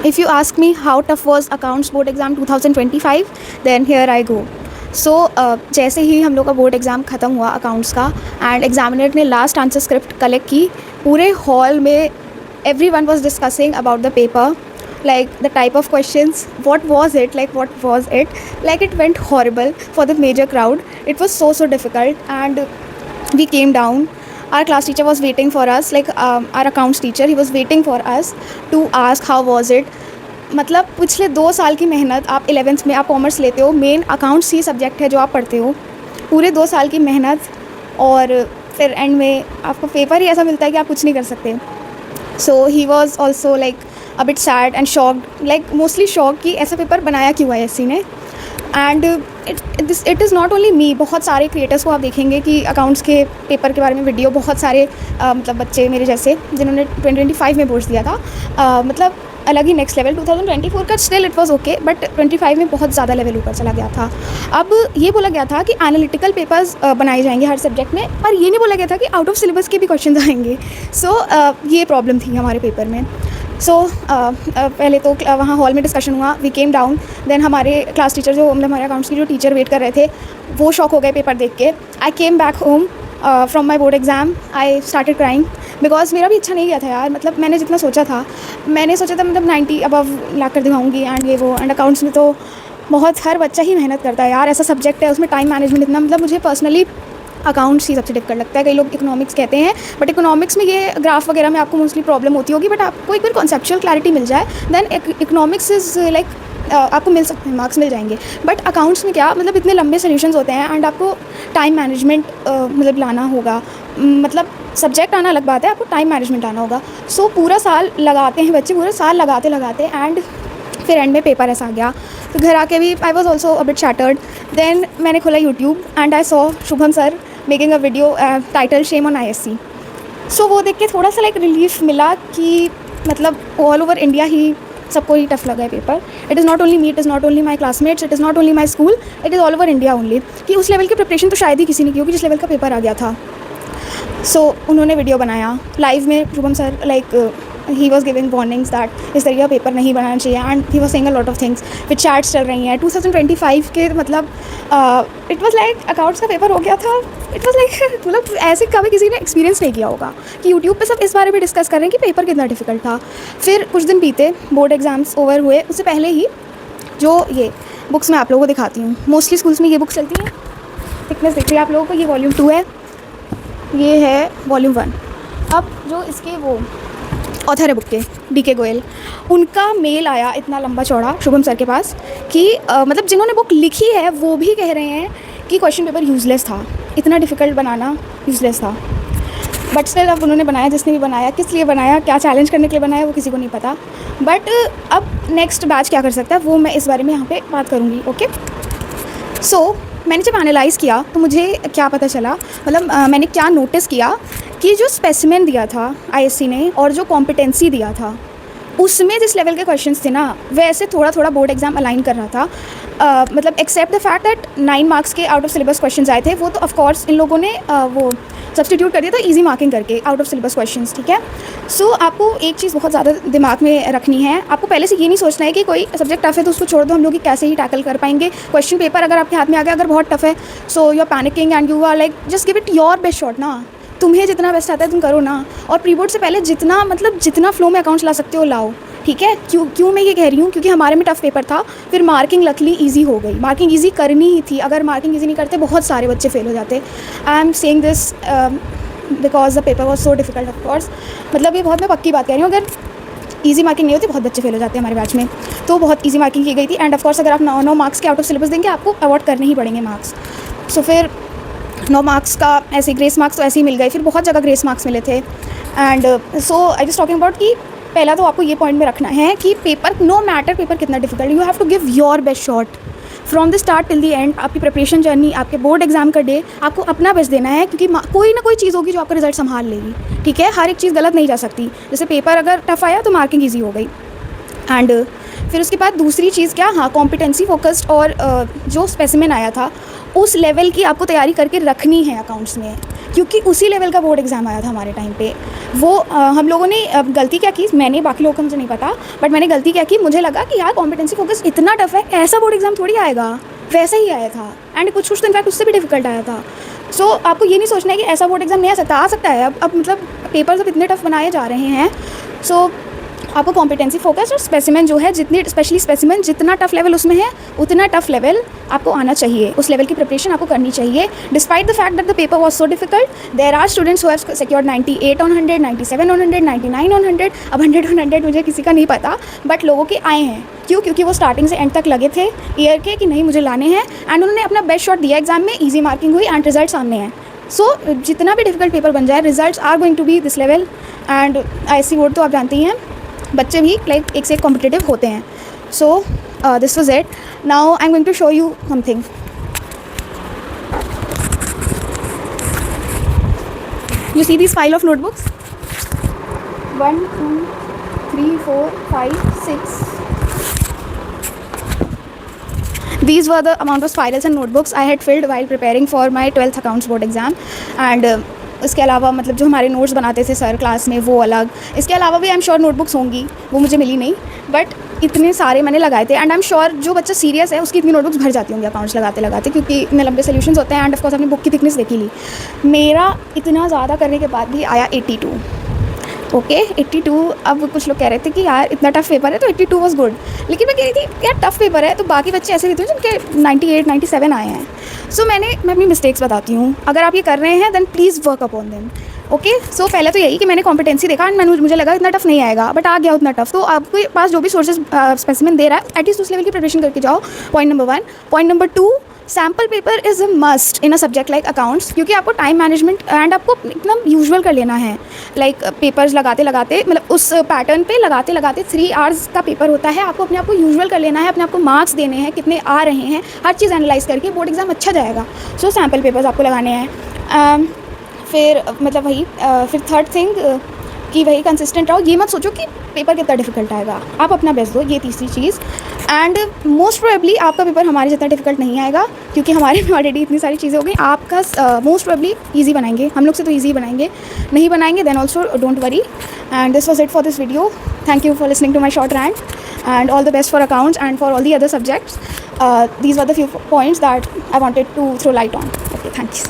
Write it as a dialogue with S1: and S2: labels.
S1: If you ask me how tough was accounts board exam 2025, then here I go. सो जैसे ही हम लोग का board exam ख़त्म हुआ अकाउंट्स का, एंड एग्जामिनर ने लास्ट आंसर स्क्रिप्ट कलेक्ट की, पूरे हॉल में everyone was discussing about the paper, like the type of questions, what was it, like it went horrible for the major crowd. It was so difficult, and we came down. Our class teacher was waiting for us, like our accounts teacher, he was waiting for us to ask how was it. मतलब पिछले 2 साल की मेहनत, आप 11th में आप commerce लेते हो, मेन अकाउंट्स ही सब्जेक्ट है जो आप पढ़ते हो, पूरे 2 साल की मेहनत, और फिर एंड में आपको पेपर ही ऐसा मिलता है कि आप कुछ नहीं कर सकते. So he was also like a bit sad and shocked, like mostly shock कि ऐसा पेपर बनाया क्यों है एससी ने. And it is not only me, बहुत सारे क्रिएटर्स को आप देखेंगे कि अकाउंट्स के पेपर के बारे में वीडियो, बहुत सारे मतलब बच्चे मेरे जैसे जिन्होंने 2025 में बोर्ड्स दिया था, मतलब अलग ही नेक्स्ट लेवल. 2024 का still it was okay, but 25 में बहुत ज़्यादा लेवल ऊपर चला गया था. अब ये बोला गया था कि एनालिटिकल पेपर्स बनाए जाएंगे हर सब्जेक्ट में, पर ये नहीं बोला गया था कि आउट ऑफ सिलेबस के भी क्वेश्चन आएंगे. सो ये प्रॉब्लम थी हमारे पेपर में. सो पहले तो वहाँ हॉल में डिस्कशन हुआ, वी केम डाउन. देन हमारे क्लास टीचर जो मतलब हमारे अकाउंट्स की जो टीचर वेट कर रहे थे, वो शॉक हो गए पेपर देख के. I came back home from my board exam. I started crying because मेरा भी अच्छा नहीं गया था यार. मतलब मैंने जितना सोचा था मतलब 90 अबव ला कर दिखाऊँगी, एंड ये वो. एंड अकाउंट्स में तो बहुत हर बच्चा ही मेहनत करता है यार, ऐसा सब्जेक्ट है, उसमें टाइम मैनेजमेंट इतना, मतलब मुझे पर्सनली अकाउंट्स ही सबसे डिफिकल्ट लगता है. कई लोग इकोनॉमिक्स कहते हैं, बट इकोनॉमिक्स में ये ग्राफ वगैरह में आपको मोस्टली प्रॉब्लम होती होगी, बट आपको एक बार कॉन्सेप्चुअल क्लैरिटी मिल जाए, देन इकोनॉमिक्स इज़ लाइक आपको मिल सकते हैं, मार्क्स मिल जाएंगे. बट अकाउंट्स में क्या, मतलब इतने लंबे सोल्यूशंस होते हैं, एंड आपको टाइम मैनेजमेंट मतलब लाना होगा. मतलब सब्जेक्ट आना अलग बात है, आपको टाइम मैनेजमेंट आना होगा. सो पूरा साल लगाते हैं बच्चे, पूरा साल लगाते एंड फिर एंड में पेपर ऐसा आ गया. तो घर आके भी I was also a bit shattered. Then मैंने खोला YouTube and I saw Shubham sir making a video title shame on ISC. सो वो देख के थोड़ा सा लाइक रिलीफ मिला कि मतलब ऑल ओवर इंडिया ही सबको ही टफ लगा है paper. It is not only me, it is not only my classmates, it is not only my school, it is all over India only. कि उस लेवल की preparation तो शायद ही किसी ने की होगी जिस लेवल का पेपर आ गया था. सो उन्होंने वीडियो बनाया लाइव में. Shubham sir like he was giving warnings that इस तरीके का पेपर नहीं बनाना चाहिए, and he was saying a lot of things. फिर चैट्स चल रही हैं 2025 के, मतलब इट वॉज लाइक अकाउंट्स का पेपर हो गया था. इट वॉज लाइक मतलब ऐसे कभी किसी ने एक्सपीरियंस नहीं किया होगा कि यूट्यूब पे सब इस बारे में डिस्कस कर रहे हैं कि पेपर कितना डिफिकल्ट था. फिर कुछ दिन बीते, बोर्ड एग्जाम्स ओवर हुए, उससे पहले ही जो ये बुक्स मैं आप लोगों को दिखाती हूँ, मोस्टली स्कूल्स में ये बुक्स चलती हैं. थिकनेस दिख रही है आप लोगों को, ये वॉल्यूम 2 है, ये है वॉल्यूम 1. अब जो इसके वो ऑथर है बुक के, DK गोयल, उनका मेल आया इतना लंबा चौड़ा शुभम सर के पास कि मतलब जिन्होंने बुक लिखी है वो भी कह रहे हैं कि क्वेश्चन पेपर यूज़लेस था, इतना डिफ़िकल्ट बनाना यूज़लेस था. बट स्टिल अब उन्होंने बनाया, जिसने भी बनाया, किस लिए बनाया, क्या चैलेंज करने के लिए बनाया, वो किसी को नहीं पता. बट अब नेक्स्ट बैच क्या कर सकता है वो मैं इस बारे में यहाँ पे बात करूँगी. ओके, सो मैंने जब एनालाइज़ किया तो मुझे क्या पता चला, मतलब मैंने क्या नोटिस किया कि जो स्पेसिमेन दिया था ISC ने और जो कॉम्पिटेंसी दिया था, उसमें जिस लेवल के क्वेश्चंस थे ना, वैसे थोड़ा बोर्ड एग्जाम अलाइन कर रहा था. मतलब except the fact that 9 marks के आउट ऑफ सिलेबस क्वेश्चंस आए थे, वो तो ऑफ कोर्स इन लोगों ने वो सब्सटीट्यूट कर दिया था इजी मार्किंग करके आउट ऑफ सिलेबस क्वेश्चंस. ठीक है. सो आपको एक चीज़ बहुत ज़्यादा दिमाग में रखनी है, आपको पहले से ये नहीं सोचना है कि कोई सब्जेक्ट टफ है तो उसको छोड़ दो, हम लोग कैसे ही टैकल कर पाएंगे. क्वेश्चन पेपर अगर आपके हाथ में आ गया, अगर बहुत टफ है, so you are panicking and you are like just give it your best shot ना. तुम्हें जितना बेस्ट आता है तुम करो ना, और प्री बोर्ड से पहले जितना फ्लो में अकाउंट्स ला सकते हो लाओ. ठीक है. क्यों मैं ये कह रही हूँ, क्योंकि हमारे में टफ पेपर था, फिर मार्किंग लकली ईजी हो गई. मार्किंग ईजी करनी ही थी, अगर मार्किंग ईजी नहीं करते बहुत सारे बच्चे फेल हो जाते. I am saying this because the paper was so difficult of course. मतलब ये बहुत मैं पक्की बात कह रही हूँ, अगर ईजी मार्किंग नहीं होती बहुत बच्चे फेल हो जाते हैं हमारे बैच में. तो बहुत ईजी मार्किंग की गई थी, एंड ऑफ कोर्स अगर आप 9 मार्क्स के आउट ऑफ सिलेबस देंगे आपको अवॉर्ड करने ही पड़ेंगे मार्क्स. सो फिर 9 मार्क्स का ऐसे ग्रेस मार्क्स तो ऐसे ही मिल गए, फिर बहुत जगह ग्रेस मार्क्स मिले थे. And so I just talking about कि पहला तो आपको ये पॉइंट में रखना है कि पेपर नो मैटर पेपर कितना difficult, you have to give your best shot from the start till the end. आपकी प्रिपरेशन जर्नी, आपके बोर्ड एग्जाम का डे, आपको अपना बेस्ट देना है, क्योंकि कोई ना कोई चीज़ होगी जो आपका रिजल्ट संभाल लेगी. ठीक है. हर एक चीज़ गलत नहीं जा सकती. जैसे पेपर अगर टफ आया तो मार्किंग ईजी हो गई. एंड फिर उसके बाद दूसरी चीज़ क्या, हाँ, कॉम्पिटेंसी फोकस्ड, और जो स्पेसिमेन आया था उस लेवल की आपको तैयारी करके रखनी है अकाउंट्स में. क्योंकि उसी लेवल का बोर्ड एग्ज़ाम आया था हमारे टाइम पे। वो हम लोगों ने गलती क्या की, मैंने, बाकी लोगों को मुझे नहीं पता, बट मैंने गलती क्या की, मुझे लगा कि यार कॉम्पिटेंसी फोकस इतना टफ है, ऐसा बोर्ड एग्ज़ाम थोड़ी आएगा, वैसा ही आया था एंड कुछ तो इनफैक्ट उससे भी डिफिकल्ट आया था। सो आपको ये नहीं सोचना है कि ऐसा बोर्ड एग्ज़ाम नहीं आ सकता है। अब मतलब पेपर्स अब इतने टफ बनाए जा रहे हैं। सो आपको कॉम्पिटेंसी फोकस और स्पेसिमेन जो है, जितनी स्पेशली स्पेसिमेन जितना टफ लेवल उसमें है, उतना टफ लेवल आपको आना चाहिए, उस लेवल की प्रिपरेशन आपको करनी चाहिए। Despite the fact that the paper was so difficult, there are students who have secured 98 on 100, 97 on 100, 99 on 100। अब 100 on 100 मुझे किसी का नहीं पता, बट लोगों के आए हैं। क्यों? क्योंकि वो स्टार्टिंग से एंड तक लगे थे ईयर के कि नहीं मुझे लाने हैं, एंड उन्होंने अपना बेस्ट शॉट दिया एग्जाम में, ईजी मार्किंग हुई एंड रिजल्ट सामने हैं। सो जितना भी डिफिकल्ट पेपर बन जाए, results are going to be this level. And ISC board तो आप जानते ही हैं, बच्चे भी लाइक एक से एक कॉम्पिटिटिव होते हैं। So this was it. Now I am going to show you something. You see this file of notebooks? 1, 2, 3, 4, 5, 6. These were the amount of spirals and notebooks I had filled while preparing for my 12th accounts board exam. And इसके अलावा मतलब जो हमारे notes बनाते थे sir class में वो अलग, इसके अलावा भी आई एम श्योर नोटबुक्स होंगी, वो मुझे मिली नहीं, बट इतने सारे मैंने लगाए थे। एंड आई एम श्योर जो बच्चा सीरियस है उसकी इतनी नोटबुक्स भर जाती होंगी अकाउंट्स लगाते लगाते, क्योंकि इतने लंबे सोल्यूशंस होते हैं। एंड ऑफ कोर्स अपनी बुक की थिकनेस देखी ली। मेरा इतना ज़्यादा करने के बाद भी आया 82। ओके 82। अब कुछ लोग कह रहे थे कि यार इतना टफ पेपर है तो 82 वाज गुड, लेकिन मैं कह रही थी यार टफ पेपर है तो बाकी बच्चे ऐसे भी थे जिनके 98 97 आए हैं। सो मैं अपनी मिस्टेक्स बताती हूँ, अगर आप ये कर रहे हैं then please work upon them. Okay so पहले तो यही कि मैंने कॉम्पिटेंसी देखा एंड मुझे लगा इतना टफ नहीं आएगा, बट आ गया उतना टफ। तो आपके पास जो भी सोर्सेज स्पेसिमेन दे रहा है एटलीस्ट उस लेवल की प्रिपरेशन करके जाओ। Point number 1। Point number 2, sample paper is a must in a subject like accounts, क्योंकि आपको टाइम मैनेजमेंट एंड आपको एकदम यूजुअल कर लेना है। लाइक पेपर्स लगाते लगाते मतलब उस पैटर्न पे लगाते लगाते 3 hours का पेपर होता है, आपको अपने आप को यूजुअल कर लेना है, अपने आप को मार्क्स देने हैं, कितने आ रहे हैं, हर चीज़ एनालाइज करके बोर्ड एग्जाम अच्छा जाएगा। सो सैम्पल पेपर्स आपको लगाने हैं। फिर मतलब वही फिर थर्ड थिंग कि वही कंसिस्टेंट रहो, ये मत सोचो कि पेपर कितना डिफिकल्ट आएगा, आप अपना बेस्ट दो, ये तीसरी चीज़। एंड मोस्ट प्रोबेबली आपका पेपर हमारे जितना डिफिकल्ट नहीं आएगा, क्योंकि हमारे में ऑलरेडी इतनी सारी चीज़ें हो गई। आपका मोस्ट प्रोबेबली ईजी बनाएंगे, हम लोग से तो ईजी बनाएंगे, नहीं बनाएंगे then also don't worry. And this was it for this video. Thank you for listening to my short rant and all the best for accounts and for all the other subjects. These were the few points that I wanted to throw light on. Okay, thanks.